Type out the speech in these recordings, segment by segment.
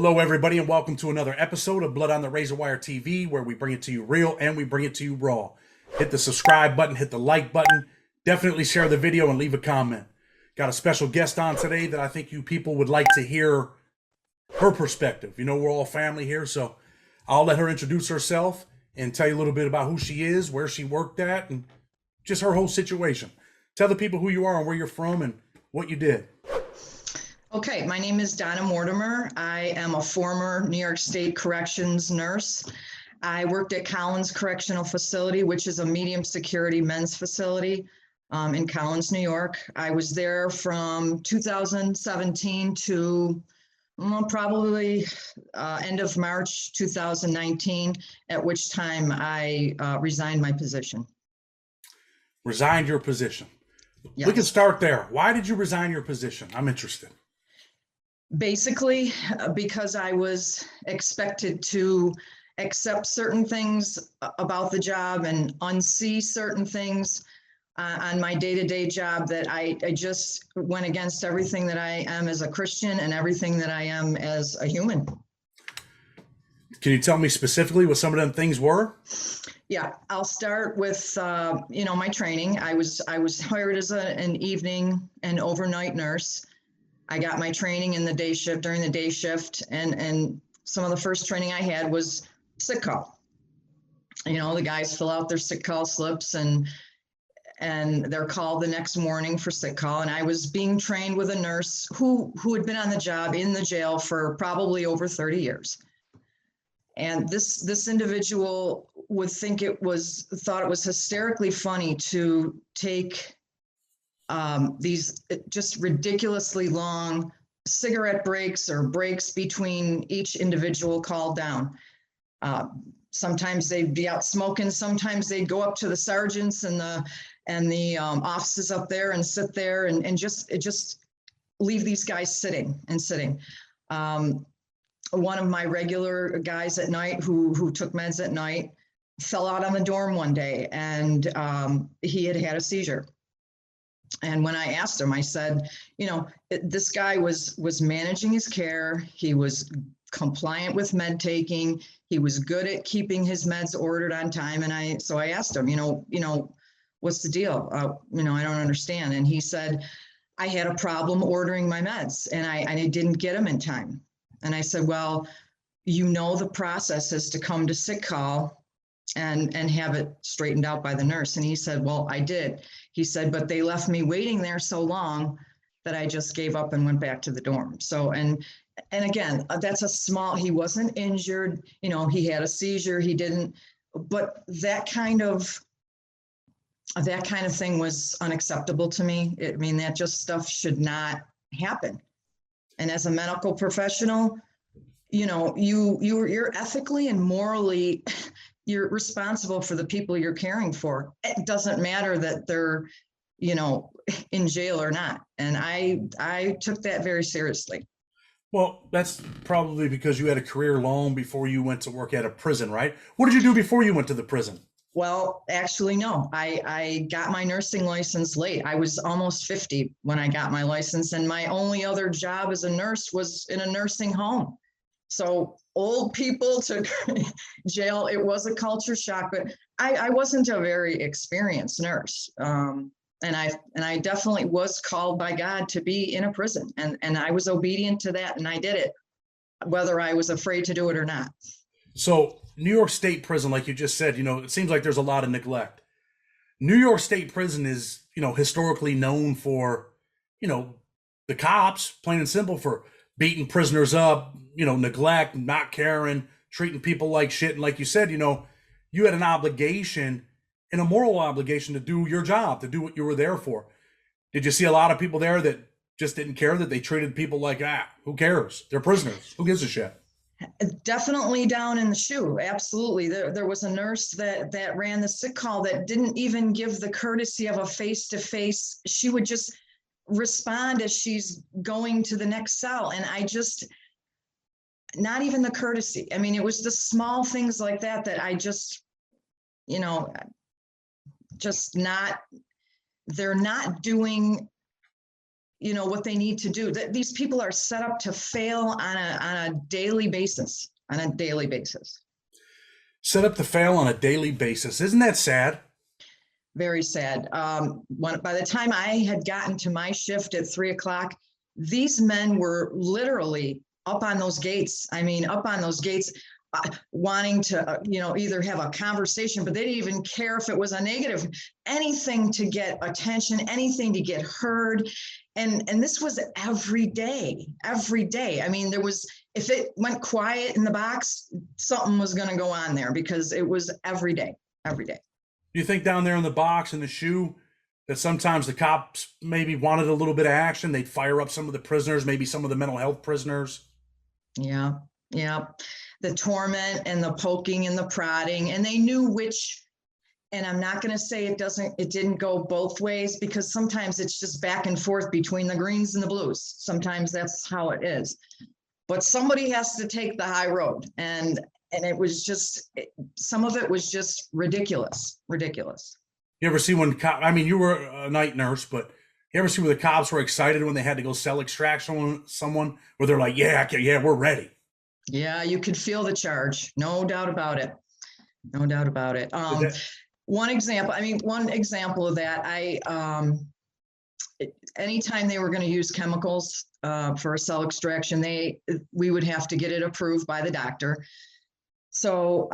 Hello, everybody, and welcome to another episode of Blood on the Razor Wire TV, where we bring it to you real and we bring it to you raw. Hit the subscribe button, hit the like button, definitely share the video and leave a comment. Got a special guest on today that I think you people would like to hear her perspective. You know, we're all family here, so I'll let her introduce herself and tell you a little bit about who she is, where she worked at, and just her whole situation. Tell the people who you are and where you're from and what you did. Okay, my name is Donna Mortimer. I am a former New York State corrections nurse. I worked at Collins Correctional Facility, which is a medium security men's facility in Collins, New York. I was there from 2017 to probably end of March 2019, at which time I resigned my position. Resigned your position. Yes. We can start there. Why did you resign your position? I'm interested. Basically, because I was expected to accept certain things about the job and unsee certain things on my day-to-day job that I just went against everything that I am as a Christian and everything that I am as a human. Can you tell me specifically what some of them things were? Yeah, I'll start with my training. I was hired as an evening and overnight nurse. I got my training in the day shift, during the day shift, and some of the first training I had was sick call. You know, the guys fill out their sick call slips and they're called the next morning for sick call. And I was being trained with a nurse who had been on the job in the jail for probably over 30 years. And this individual thought it was hysterically funny to take these just ridiculously long cigarette breaks or breaks between each individual called down. Sometimes they'd be out smoking. Sometimes they'd go up to the sergeants and the offices up there and sit there and just leave these guys sitting. One of my regular guys at night who took meds at night fell out on the dorm one day, and he had a seizure. And when I asked him, I said, this guy was managing his care. He was compliant with med taking. He was good at keeping his meds ordered on time. And so I asked him, what's the deal? I don't understand. And he said, I had a problem ordering my meds and I didn't get them in time. And I said, well, the process is to come to sick call and have it straightened out by the nurse. And he said, well, I did. He said, but they left me waiting there so long that I just gave up and went back to the dorm. So, and again, he wasn't injured, he had a seizure, but that kind of thing was unacceptable to me. That just stuff should not happen. And as a medical professional, you're ethically and morally, you're responsible for the people you're caring for. It doesn't matter that they're, in jail or not. And I took that very seriously. Well, that's probably because you had a career long before you went to work at a prison, right? What did you do before you went to the prison? Well, actually, no. I got my nursing license late. I was almost 50 when I got my license, and my only other job as a nurse was in a nursing home. So old people to jail, it was a culture shock, but I wasn't a very experienced nurse. And I definitely was called by God to be in a prison, and I was obedient to that, and I did it, whether I was afraid to do it or not. So New York State prison, like you just said, it seems like there's a lot of neglect. New York State prison is, historically known for, the cops, plain and simple, for beating prisoners up, neglect, not caring, treating people like shit. And like you said, you had an obligation and a moral obligation to do your job, to do what you were there for. Did you see a lot of people there that just didn't care, that they treated people like, who cares? They're prisoners. Who gives a shit? Definitely down in the shoe. Absolutely. There was a nurse that ran the sick call that didn't even give the courtesy of a face-to-face. She would just respond as she's going to the next cell. And not even the courtesy. It was the small things like that I just, they're not doing what they need to do. These people are set up to fail on a daily basis, Set up to fail on a daily basis. Isn't that sad? Very sad. By the time I had gotten to my shift at 3 o'clock, these men were literally up on those gates. Wanting to, either have a conversation, but they didn't even care if it was a negative, anything to get attention, anything to get heard. And this was every day. I mean, if it went quiet in the box, something was going to go on there, because it was every day. Do you think down there in the box, in the shoe, that sometimes the cops maybe wanted a little bit of action? They'd fire up some of the prisoners, maybe some of the mental health prisoners. Yeah. The torment and the poking and the prodding, and they knew which, and I'm not going to say it didn't go both ways, because sometimes it's just back and forth between the greens and the blues. Sometimes that's how it is, but somebody has to take the high road. And it was just, some of it was just ridiculous. You ever see when you were a night nurse, but you ever see where the cops were excited when they had to go cell extract someone, where they're like, yeah, we're ready? Yeah, you could feel the charge. No doubt about it. One example of that, anytime they were going to use chemicals for a cell extraction, we would have to get it approved by the doctor. So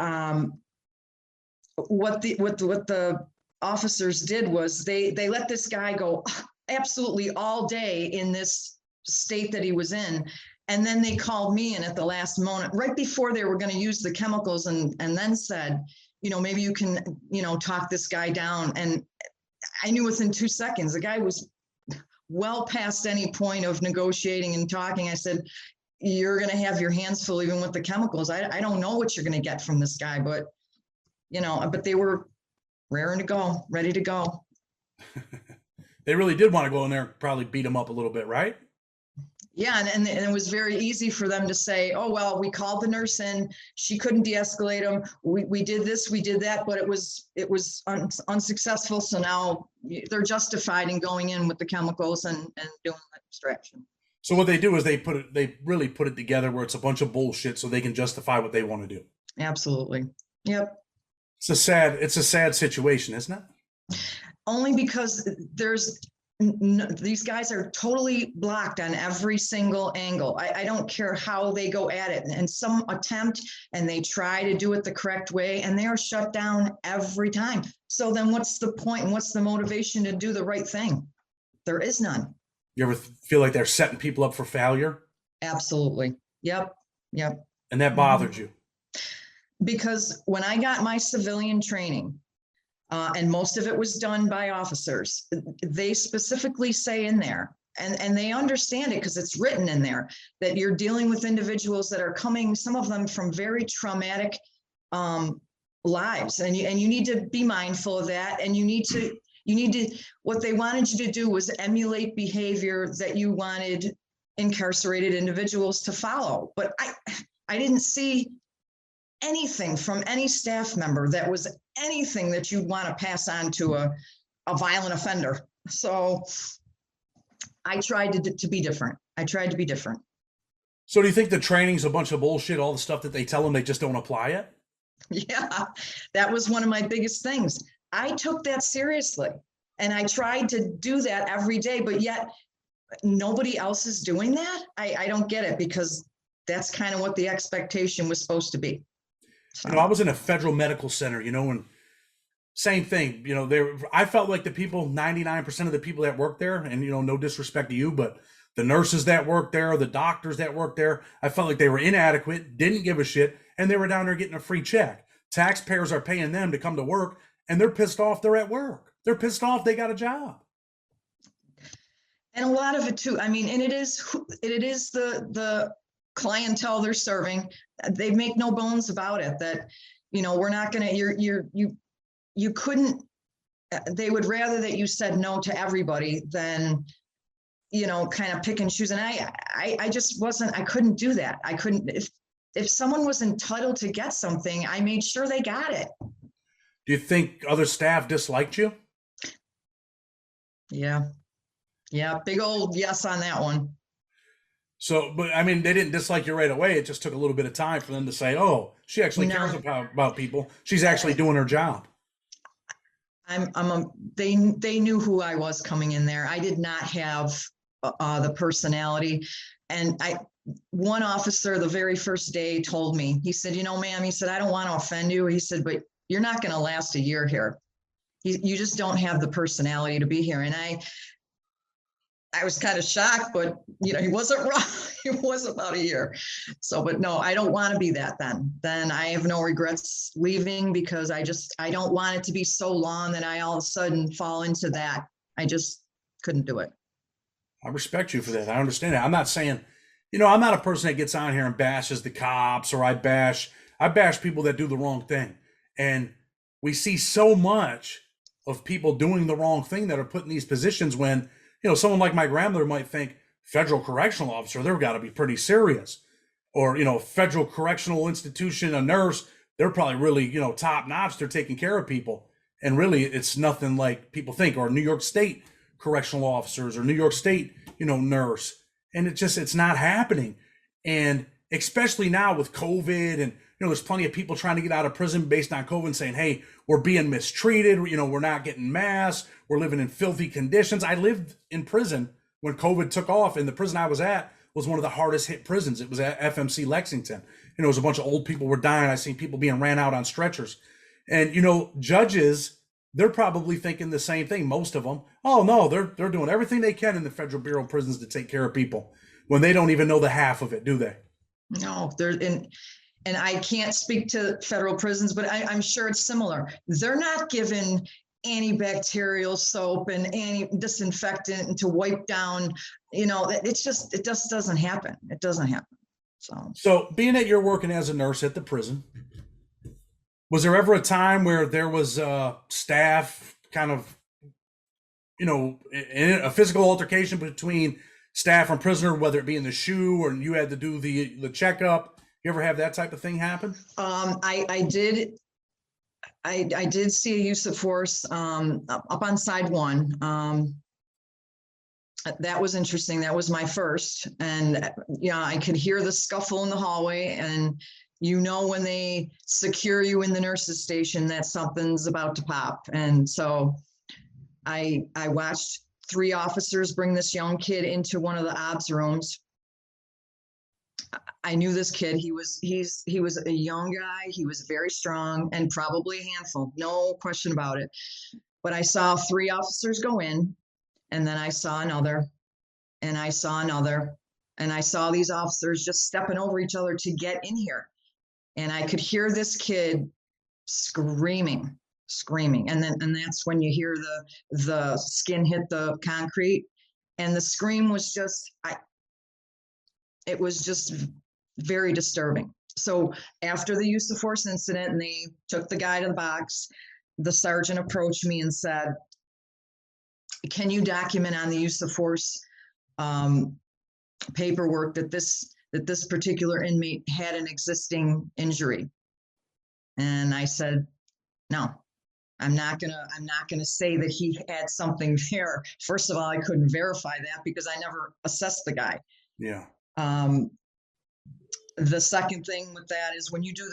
what the officers did was they let this guy go absolutely all day in this state that he was in. And then they called me in at the last moment, right before they were going to use the chemicals, and then said, maybe you can, talk this guy down. And I knew within 2 seconds, the guy was well past any point of negotiating and talking. I said, you're going to have your hands full even with the chemicals. I don't know what you're going to get from this guy, but they were raring to go, ready to go. They really did want to go in there and probably beat him up a little bit, right? Yeah, and it was very easy for them to say, oh, well, we called the nurse in, she couldn't de-escalate him. We did this, we did that, but it was unsuccessful. So now they're justified in going in with the chemicals and doing the extraction. So what they do is they really put it together where it's a bunch of bullshit so they can justify what they want to do. Absolutely. Yep. It's a sad situation, isn't it? Only because these guys are totally blocked on every single angle. I don't care how they go at it. And some attempt and they try to do it the correct way, and they are shut down every time. So then what's the point and what's the motivation to do the right thing? There is none. You ever feel like they're setting people up for failure? Absolutely. Yep. And that bothered you? Because when I got my civilian training, and most of it was done by officers, they specifically say in there, and they understand it because it's written in there, that you're dealing with individuals that are coming, some of them from very traumatic lives, and you need to be mindful of that. And you need to, what they wanted you to do was emulate behavior that you wanted incarcerated individuals to follow. But I didn't see anything from any staff member that was anything that you'd want to pass on to a violent offender. So I tried to be different. So do you think the training's a bunch of bullshit, all the stuff that they tell them, they just don't apply it? Yeah, that was one of my biggest things. I took that seriously, and I tried to do that every day, but yet nobody else is doing that. I don't get it, because that's kind of what the expectation was supposed to be. So. I was in a federal medical center, and same thing, I felt like the people, 99% of the people that work there, and, no disrespect to you, but the nurses that work there, the doctors that work there, I felt like they were inadequate, didn't give a shit, and they were down there getting a free check. Taxpayers are paying them to come to work, and they're pissed off they're at work. They're pissed off they got a job. And a lot of it too, and it is the clientele they're serving. They make no bones about it that, we're not going to, you couldn't, they would rather that you said no to everybody than, kind of pick and choose. And I just I couldn't do that. I couldn't, if someone was entitled to get something, I made sure they got it. Do you think other staff disliked you? Yeah. Yeah, big old yes on that one. So, but I mean, they didn't dislike you right away. It just took a little bit of time for them to say, "Oh, she actually cares No, about people. She's actually doing her job." I'm a, they knew who I was coming in there. I did not have the personality. And one officer the very first day told me, he said, ma'am, he said, I don't want to offend you. He said, but you're not going to last a year here. You just don't have the personality to be here. And I was kind of shocked, but he wasn't wrong. It was about a year. So, but no, I don't want to be that then. Then I have no regrets leaving because I don't want it to be so long that I all of a sudden fall into that. I just couldn't do it. I respect you for that. I understand that. I'm not saying, I'm not a person that gets on here and bashes the cops, or I bash people that do the wrong thing. And we see so much of people doing the wrong thing that are put in these positions when, someone like my grandmother might think federal correctional officer, they've got to be pretty serious. Or, federal correctional institution, a nurse, they're probably really, top notch. They're taking care of people. And really, it's nothing like people think. Or New York State correctional officers, or New York State, nurse. And it's not happening. And especially now with COVID, and, there's plenty of people trying to get out of prison based on COVID, saying, hey, we're being mistreated. We're not getting masks. We're living in filthy conditions. I lived in prison when COVID took off, and the prison I was at was one of the hardest hit prisons. It was at FMC Lexington. It was a bunch of old people were dying. I seen people being ran out on stretchers. And, judges, they're probably thinking the same thing. Most of them, oh no, they're doing everything they can in the Federal Bureau of Prisons to take care of people, when they don't even know the half of it, do they? No, and I can't speak to federal prisons, but I'm sure it's similar. They're not given antibacterial soap and any disinfectant to wipe down. It just doesn't happen. It doesn't happen. So being that you're working as a nurse at the prison, was there ever a time where there was staff kind of, in a physical altercation between staff and prisoner, whether it be in the shoe or you had to do the checkup? You ever have that type of thing happen? I did. I did see a use of force up on side one. That was interesting. That was my first, and I could hear the scuffle in the hallway, and when they secure you in the nurse's station, that something's about to pop. And so I watched 3 officers bring this young kid into one of the obs rooms. I knew this kid. He was a young guy. He was very strong and probably a handful, no question about it. But I saw 3 officers go in, and then I saw another, and I saw another, and I saw these officers just stepping over each other to get in here. And I could hear this kid screaming. And that's when you hear the skin hit the concrete. And the scream was just, it was just very disturbing. So after the use of force incident, and they took the guy to the box, the sergeant approached me and said, can you document on the use of force paperwork that this particular inmate had an existing injury? And I said, no, I'm not gonna say that he had something there. First of all, I couldn't verify that because I never assessed the guy. Yeah. The second thing with that is when you do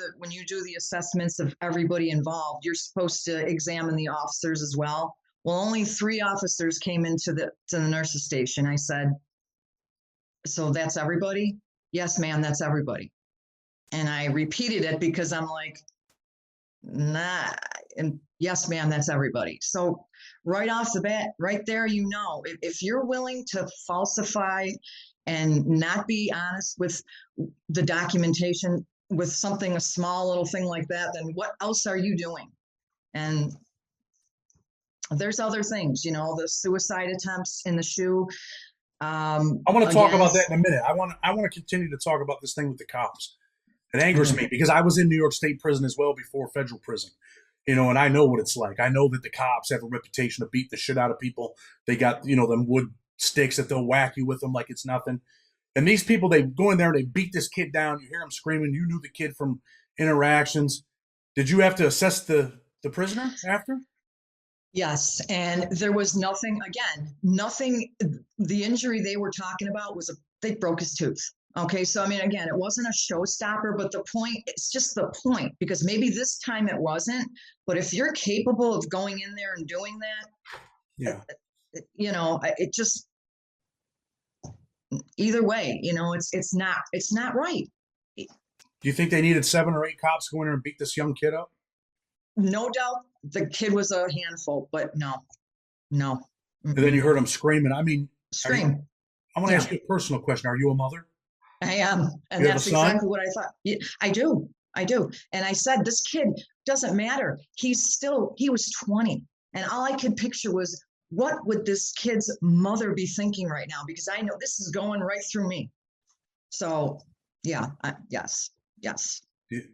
the assessments of everybody involved, you're supposed to examine the officers as well. Well, only 3 officers came into the nurse's station. I said, so that's everybody? Yes, ma'am, that's everybody. And I repeated it because I'm like, nah, and yes, ma'am, that's everybody. So right off the bat, right there, if you're willing to falsify and not be honest with the documentation with something, a small little thing like that, then what else are you doing? And there's other things, the suicide attempts in the shoe. I want to talk about that in a minute. I want to continue to talk about this thing with the cops. It angers me because I was in New York State prison as well before federal prison, and I know what it's like. I know that the cops have a reputation to beat the shit out of people. They got, them wood sticks that they'll whack you with them like it's nothing. And these people, they go in there and they beat this kid down. You hear him screaming. You knew the kid from interactions. Did you have to assess the prisoner after? Yes, and there was nothing, again, nothing, the injury they were talking about was they broke his tooth. Okay, so I mean, again, it wasn't a showstopper, but the point, it's just the point, because maybe this time it wasn't, but if you're capable of going in there and doing that, Yeah. it just, either way, it's not right. Do you think they needed 7 or 8 cops to go in there and beat this young kid up? No doubt the kid was a handful, but no, no. And then you heard him screaming. I mean, Scream. I want to Yeah. ask you a personal question. Are you a mother? I am. And You have a that's son? exactly what I thought. Yeah, I do. I do. And I said, this kid doesn't matter. He was 20. And all I could picture was, what would this kid's mother be thinking right now? Because I know this is going right through me. So, yeah, yes,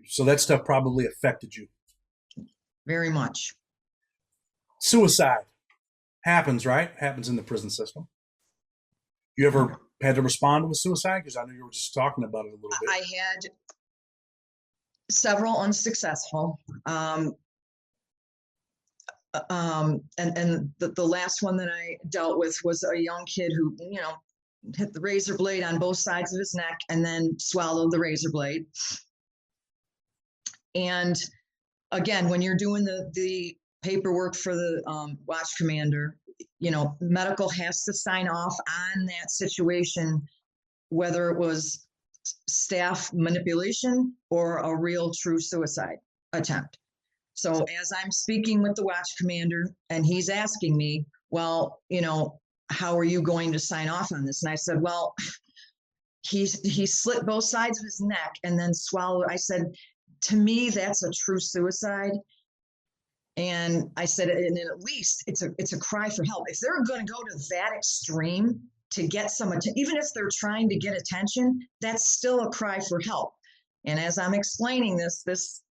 So that stuff probably affected you. very much. Suicide happens, right? Happens in the prison system. You ever had to respond to a suicide? Because I know you were just talking about it a little bit. I had several unsuccessful. And the last one that I dealt with was a young kid who, hit the razor blade on both sides of his neck and then swallowed the razor blade. And again, when you're doing the paperwork for the watch commander, medical has to sign off on that situation, whether it was staff manipulation or a real true suicide attempt. So as I'm speaking with the watch commander and he's asking me, well, how are you going to sign off on this? And I said, well, he slit both sides of his neck and then swallowed. I said, to me, that's a true suicide. And I said, and at least it's a cry for help. If they're going to go to that extreme to get some attention, even if they're trying to get attention, that's still a cry for help. And as I'm explaining this, it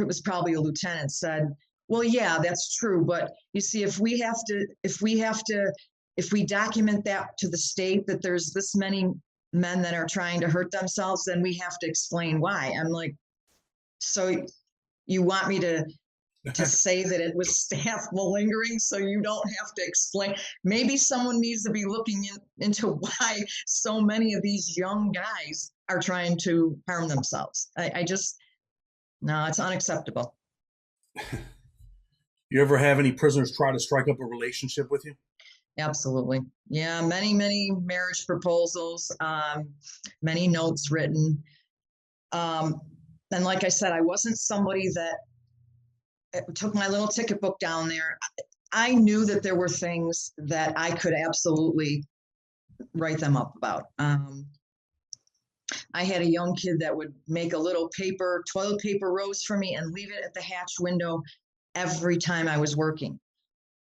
was probably a lieutenant, said, well, yeah, that's true. But you see, if we document that to the state that there's this many men that are trying to hurt themselves, then we have to explain why. I'm like, so you want me to say that it was staff malingering so you don't have to explain? Maybe someone needs to be looking into why so many of these young guys are trying to harm themselves. No, it's unacceptable. You ever have any prisoners try to strike up a relationship with you? Absolutely. Yeah, many marriage proposals, many notes written. And like I said, I wasn't somebody that took my little ticket book down there. I knew that there were things that I could absolutely write them up about. I had a young kid that would make a little toilet paper rose for me and leave it at the hatch window every time I was working.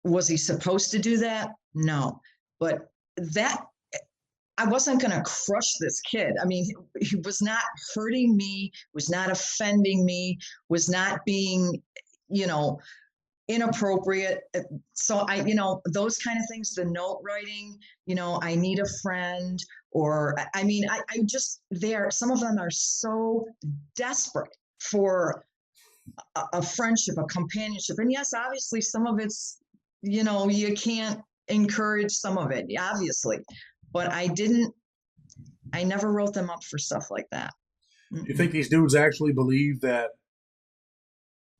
Was he supposed to do that? No. But I wasn't going to crush this kid. I mean, he was not hurting me, was not offending me, was not being, inappropriate. So those kind of things, the note writing, I need a friend, or, I mean, I just, some of them are so desperate for a friendship, a companionship. And yes, obviously some of it's, you can't encourage some of it, obviously, but I never wrote them up for stuff like that. Do you think these dudes actually believe that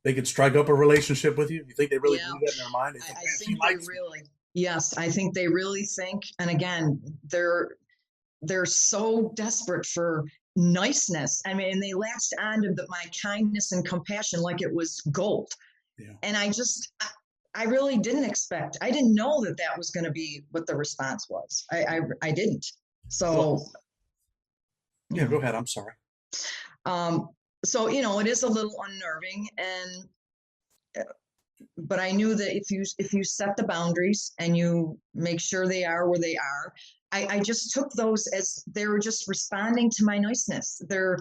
they could strike up a relationship with you? Do you think they really believe that in their mind? I think they really, yes, I think they really think, and again, they're so desperate for niceness. I mean, they latched on to my kindness and compassion like it was gold. Yeah. And I really didn't expect. I didn't know that was going to be what the response was. I didn't. So. Yeah, go ahead. I'm sorry. So, it is a little unnerving, but I knew that if you set the boundaries and you make sure they are where they are, I just took those as they were just responding to my niceness. That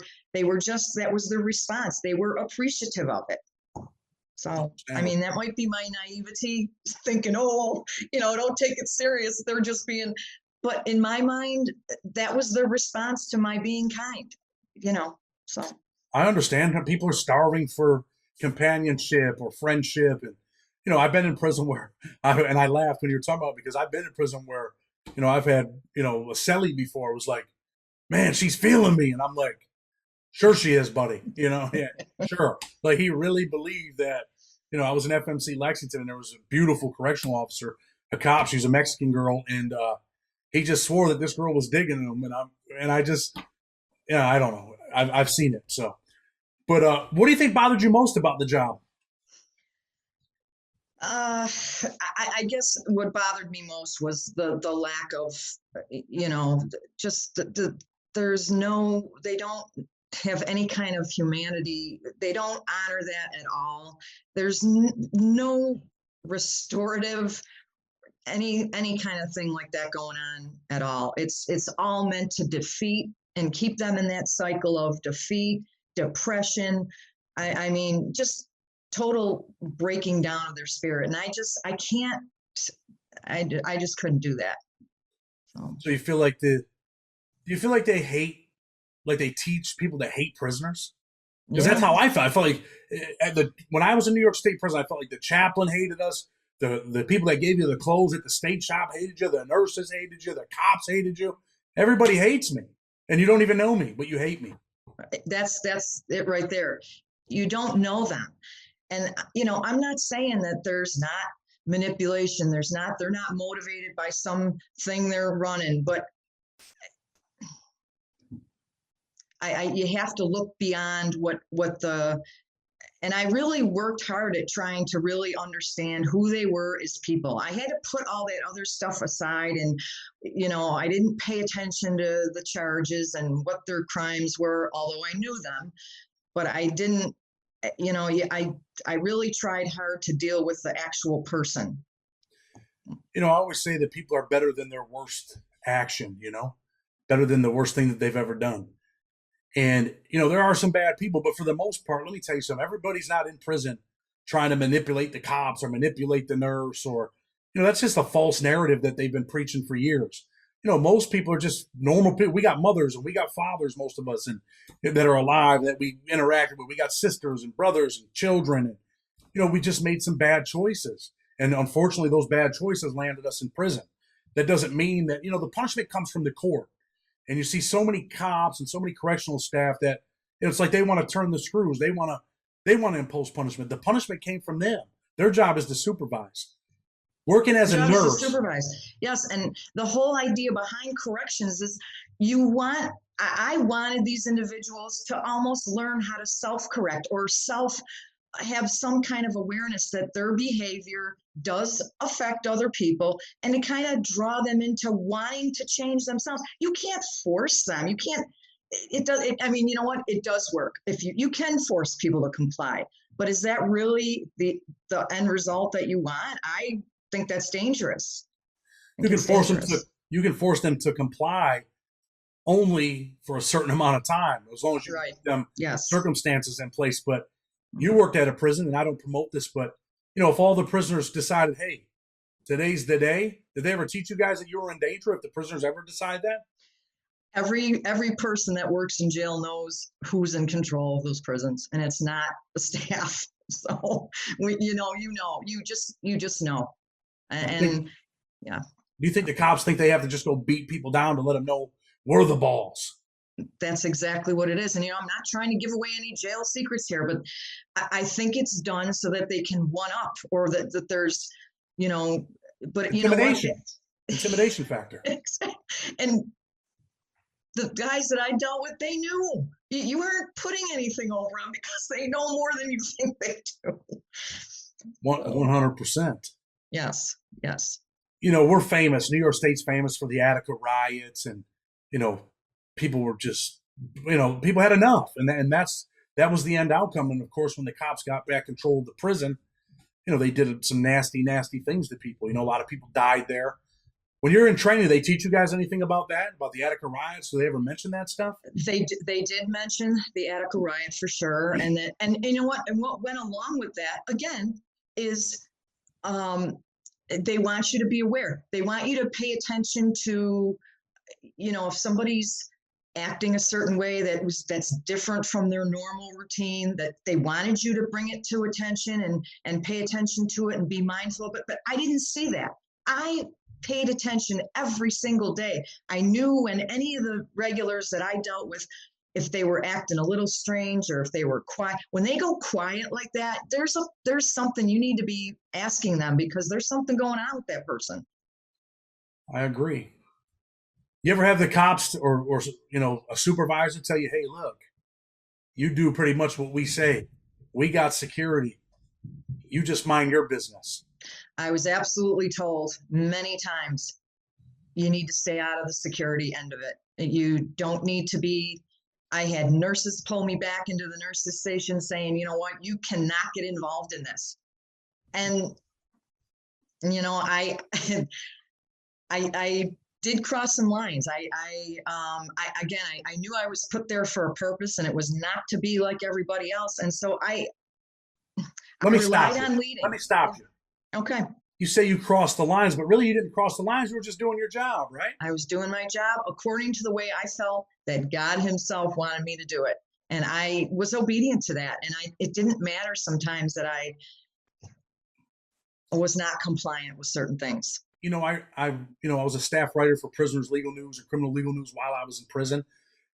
was their response. They were appreciative of it. So, I mean, that might be my naivety thinking, don't take it serious. They're just being, but in my mind, that was their response to my being kind, so. I understand how people are starving for companionship or friendship. And, you know, I've been in prison where, and I laughed when you were talking about it because I've been in prison where, you know, I've had, you know, a cellie before was like, man, she's feeling me. And I'm like, sure she is, buddy. You know, yeah, sure. Like he really believed that, you know, I was in FMC Lexington and there was a beautiful correctional officer, a cop. She was a Mexican girl. And he just swore that this girl was digging him. And I just, yeah, I don't know. I've seen it. So, but what do you think bothered you most about the job? I guess what bothered me most was the lack of, you know, just there's no, they don't have any kind of humanity. They don't honor that at all. There's no restorative, any kind of thing like that going on at all. It's all meant to defeat and keep them in that cycle of defeat, depression. I mean, just total breaking down of their spirit. And I can't, I just couldn't do that. So you feel like do you feel like they hate, like they teach people to hate prisoners? Because that's how I felt. I felt like when I was in New York State prison, I felt like the chaplain hated us. The people that gave you the clothes at the state shop hated you. The nurses hated you. The cops hated you. Everybody hates me. And you don't even know me, but you hate me. That's it right there. You don't know them. And, you know, I'm not saying that there's not manipulation. They're not motivated by something they're running, but you have to look beyond and I really worked hard at trying to really understand who they were as people. I had to put all that other stuff aside and, you know, I didn't pay attention to the charges and what their crimes were, although I knew them, but I didn't, you know, I really tried hard to deal with the actual person. You know, I always say that people are better than their worst action, you know, better than the worst thing that they've ever done. And, you know, there are some bad people, but for the most part, let me tell you something, everybody's not in prison trying to manipulate the cops or manipulate the nurse or, you know, that's just a false narrative that they've been preaching for years. You know, most people are just normal people. We got mothers and we got fathers, most of us, and that are alive that we interacted with. We got sisters and brothers and children. And, you know, we just made some bad choices. And unfortunately, those bad choices landed us in prison. That doesn't mean that, you know, the punishment comes from the court. And you see so many cops and so many correctional staff that it's like they want to turn the screws. They want to impose punishment. The punishment came from them. Their job is to supervise. Working as a nurse. To supervise. Yes, and the whole idea behind corrections is I wanted these individuals to almost learn how to self-correct or have some kind of awareness that their behavior does affect other people and to kind of draw them into wanting to change themselves. You can't force them. You can't, I mean, you know what? It does work. If you can force people to comply, but is that really the end result that you want? I think that's dangerous. You can force them to comply only for a certain amount of time, as long as you give them circumstances in place. But you worked at a prison, and I don't promote this, but you know, if all the prisoners decided, hey, today's the day, did they ever teach you guys that you were in danger? If the prisoners ever decide that? Every person that works in jail knows who's in control of those prisons, and it's not the staff. So you just know. And yeah. Do you think the cops think they have to just go beat people down to let them know we're the balls? That's exactly what it is. And, you know, I'm not trying to give away any jail secrets here, but I think it's done so that they can one up or that there's, you know, but intimidation factor. And the guys that I dealt with, they knew you weren't putting anything over them because they know more than you think they do. 100%. Yes. You know, we're famous. New York State's famous for the Attica riots, and you know, people were just, you know, people had enough, and that was the end outcome. And of course, when the cops got back control of the prison, you know, they did some nasty things to people. You know, a lot of people died there. When you're in training, they teach you guys anything about that, about the Attica riots? Do they ever mention that stuff? They did mention the Attica riot for sure, and you know what? And what went along with that again is, they want you to be aware. They want you to pay attention to, you know, if somebody's acting a certain way that's different from their normal routine, that they wanted you to bring it to attention and pay attention to it and be mindful of it. But I didn't see that. I paid attention every single day. I knew when any of the regulars that I dealt with, if they were acting a little strange or if they were quiet. When they go quiet like that, there's something you need to be asking them, because there's something going on with that person. I agree. You ever have the cops or a supervisor tell you, hey, look, you do pretty much what we say. We got security. You just mind your business. I was absolutely told many times, you need to stay out of the security end of it. You don't need to be. I had nurses pull me back into the nurses station saying, you know what, you cannot get involved in this. And, I did cross some lines. I knew I was put there for a purpose, and it was not to be like everybody else. And so I relied on leading. Let me stop you. Okay. You say you crossed the lines, but really you didn't cross the lines. You were just doing your job, right? I was doing my job according to the way I felt that God himself wanted me to do it. And I was obedient to that. And it didn't matter sometimes that I was not compliant with certain things. I was a staff writer for Prisoners Legal News and Criminal Legal News while I was in prison.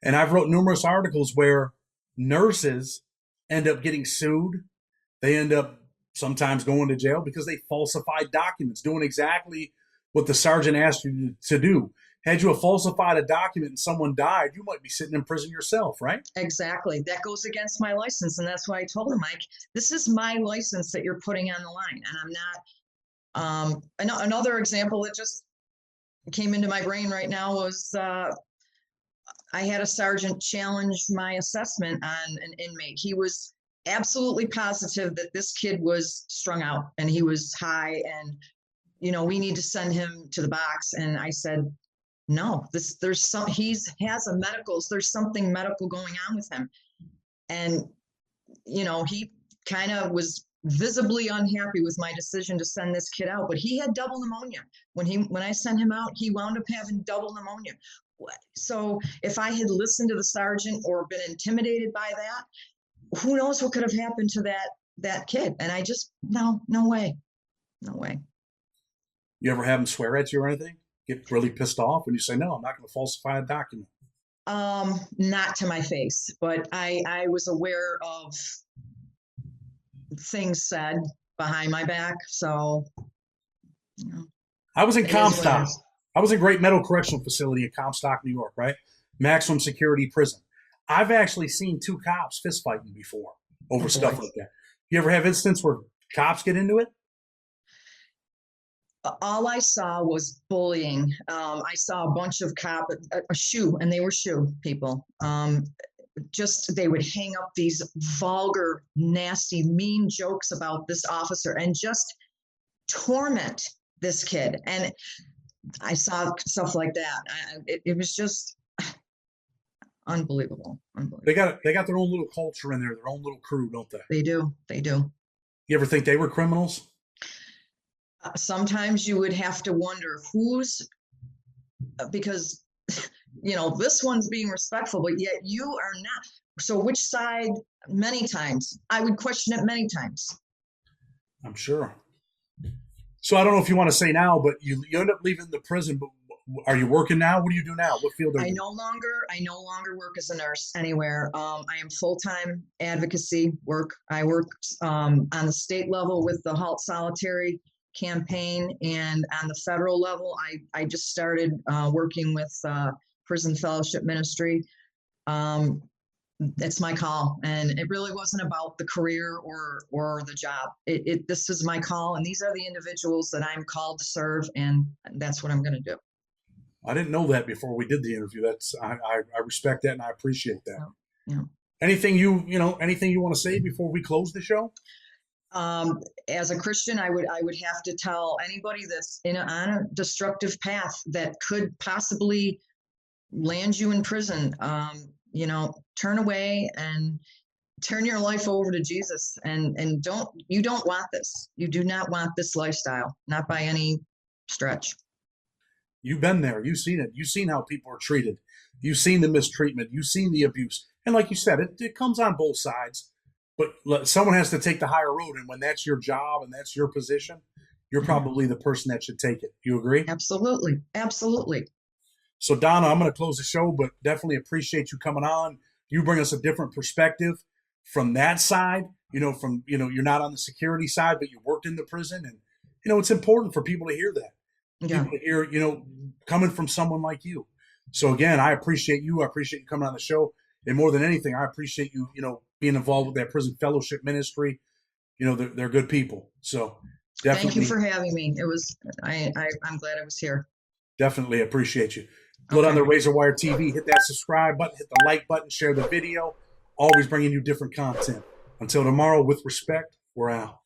And I've wrote numerous articles where nurses end up getting sued. They end up sometimes going to jail because they falsified documents, doing exactly what the sergeant asked you to do. Had you falsified a document and someone died, you might be sitting in prison yourself, right? Exactly. That goes against my license. And that's why I told him, Mike, this is my license that you're putting on the line. And I'm not. Another example that just came into my brain right now was I had a sergeant challenge my assessment on an inmate. He was absolutely positive that this kid was strung out and he was high, and we need to send him to the box. And I said, no, there's something medical going on with him. And he kind of was visibly unhappy with my decision to send this kid out, but he had double pneumonia. When I sent him out, he wound up having double pneumonia. So if I had listened to the sergeant or been intimidated by that, who knows what could have happened to that kid? And I just, no way. You ever have him swear at you or anything? Get really pissed off when you say, no, I'm not going to falsify a document? Not to my face, but I was aware of things said behind my back. So, I was in Comstock. I was in Great Meadow Correctional Facility in Comstock, New York, right? Maximum security prison. I've actually seen two cops fist fighting before over stuff like that. You ever have instances where cops get into it? All I saw was bullying. I saw a bunch of and they were shoe people. They would hang up these vulgar, nasty, mean jokes about this officer and just torment this kid. And I saw stuff like that. It was just unbelievable. They got their own little culture in there, their own little crew, don't they? They do. You ever think they were criminals? Sometimes you would have to wonder because this one's being respectful, but yet you are not. So which side? Many times I would question it many times. I'm sure. So I don't know if you want to say now, but you end up leaving the prison. But are you working now? What do you do now? What field are you? I no longer work as a nurse anywhere. I am full-time advocacy work. I work on the state level with the Halt Solitary campaign, and on the federal level, I just started working with Prison Fellowship Ministry. It's my call, and it really wasn't about the career or the job. This is my call, and these are the individuals that I'm called to serve, and that's what I'm going to do. I didn't know that before we did the interview. I respect that, and I appreciate that. Yeah. Anything you want to say before we close the show? As a Christian, I would have to tell anybody that's on a destructive path that could possibly land you in prison, turn away and turn your life over to Jesus, and you don't want this. You do not want this lifestyle, not by any stretch. You've been there. You've seen it. You've seen how people are treated. You've seen the mistreatment. You've seen the abuse. And like you said, it comes on both sides. But someone has to take the higher road. And when that's your job and that's your position, you're probably the person that should take it. You agree? Absolutely. Absolutely. So, Donna, I'm going to close the show, but definitely appreciate you coming on. You bring us a different perspective from that side. From, you're not on the security side, but you worked in the prison. And, it's important for people to hear that. Yeah. People to hear, coming from someone like you. So, again, I appreciate you. I appreciate you coming on the show. And more than anything, I appreciate you, being involved with that prison fellowship ministry. They're good people. So, definitely. Thank you for having me. It was, I'm glad I was here. Definitely appreciate you. Blood on the Razor Wire TV. Hit that subscribe button, hit the like button, share the video. Always bringing you different content. Until tomorrow, with respect, we're out.